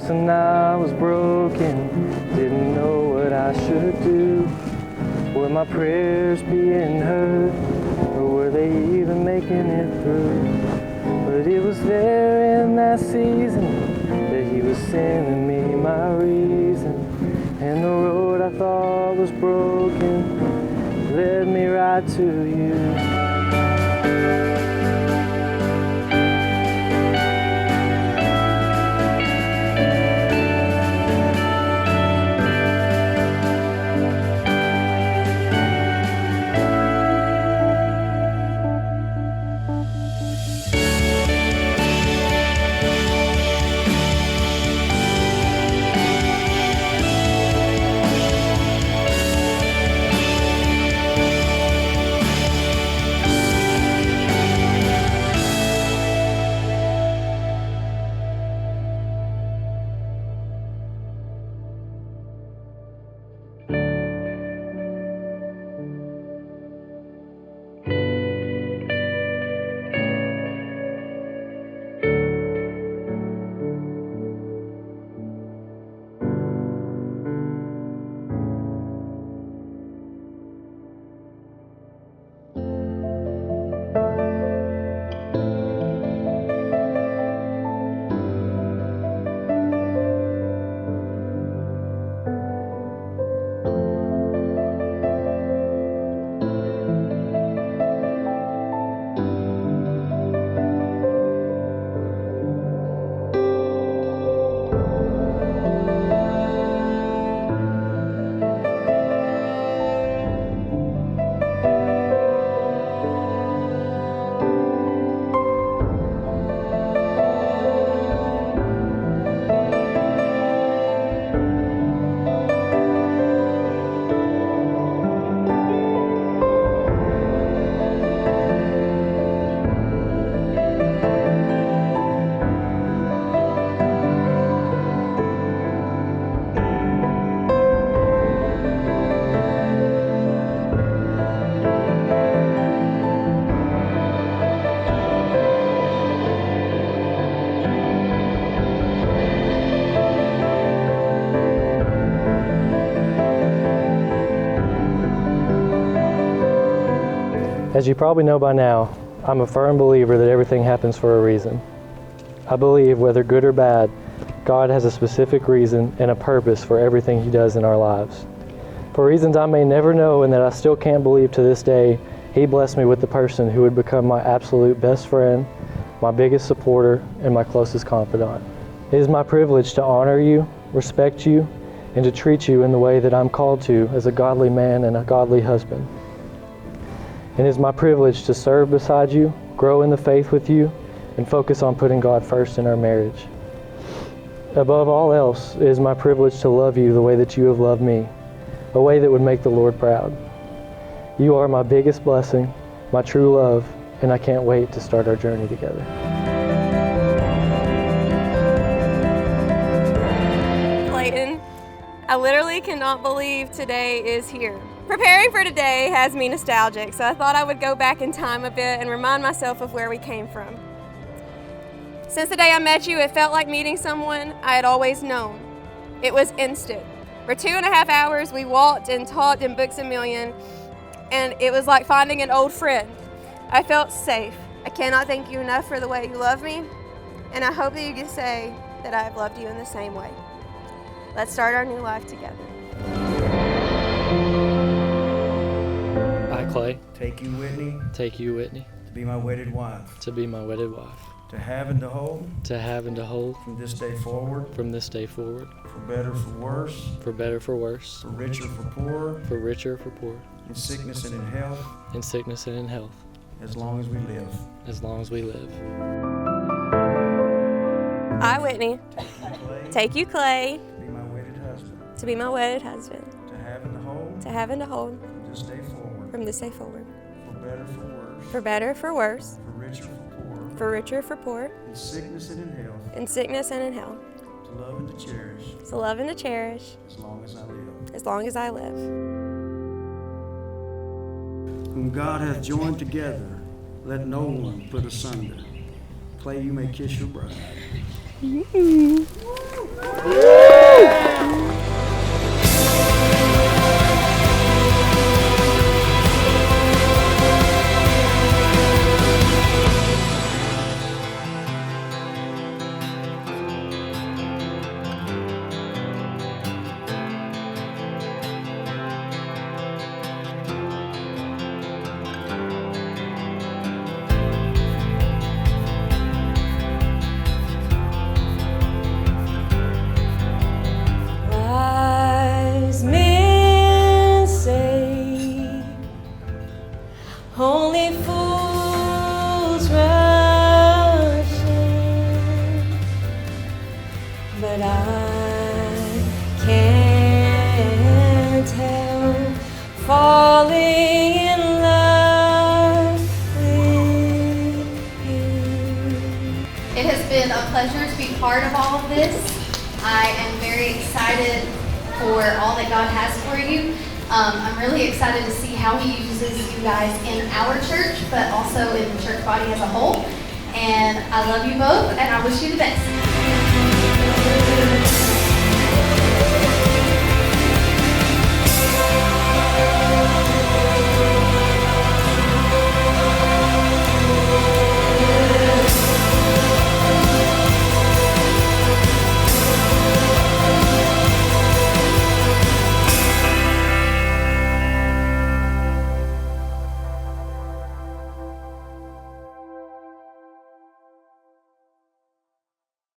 And I was broken, didn't know what I should do. Were my prayers being heard, or were they even making it through? But it was there in that season that He was sending me my reason. And the road I thought was broken led me right to You. As you probably know by now, I'm a firm believer that everything happens for a reason. I believe, whether good or bad, God has a specific reason and a purpose for everything He does in our lives. For reasons I may never know and that I still can't believe to this day, He blessed me with the person who would become my absolute best friend, my biggest supporter, and my closest confidant. It is my privilege to honor you, respect you, and to treat you in the way that I'm called to as a godly man and a godly husband. It is my privilege to serve beside you, grow in the faith with you, and focus on putting God first in our marriage. Above all else, it is my privilege to love you the way that you have loved me, a way that would make the Lord proud. You are my biggest blessing, my true love, and I can't wait to start our journey together. Clayton, I literally cannot believe today is here. Preparing for today has me nostalgic, so I thought I would go back in time a bit and remind myself of where we came from. Since the day I met you, it felt like meeting someone I had always known. It was instant. For 2.5 hours, we walked and talked and booked a million, and it was like finding an old friend. I felt safe. I cannot thank you enough for the way you love me, and I hope that you can say that I have loved you in the same way. Let's start our new life together. I, Clay, take you, Whitney, take you, Whitney, to be my wedded wife, to be my wedded wife, to have and to hold, to have and to hold, from this day forward, from this day forward, for better, for worse, for better, for worse, for richer, for poorer, for richer, for poor, in sickness and in health, in sickness and in health, as long as we live. as long as we live. I, Whitney, take you, Clay, To be my wedded husband, to be my wedded husband, to have and to hold, to have and to hold, from this day forward, from this day forward, for better, for worse, for better, for worse, for richer, for poorer, for richer, for poor, in sickness and in health, in sickness and in health, to love and to cherish, to love and to cherish, as long as I live. as long as I live. Whom God hath joined together, let no one put asunder. Clay, you may kiss your bride. Wise men say only fools rush in, but I can't help falling in love with you. It has been a pleasure to be part of all of this. I am very excited for all that God has for you. I'm really excited to see how He uses you guys in our church, but also in the church body as a whole. And I love you both, and I wish you the best.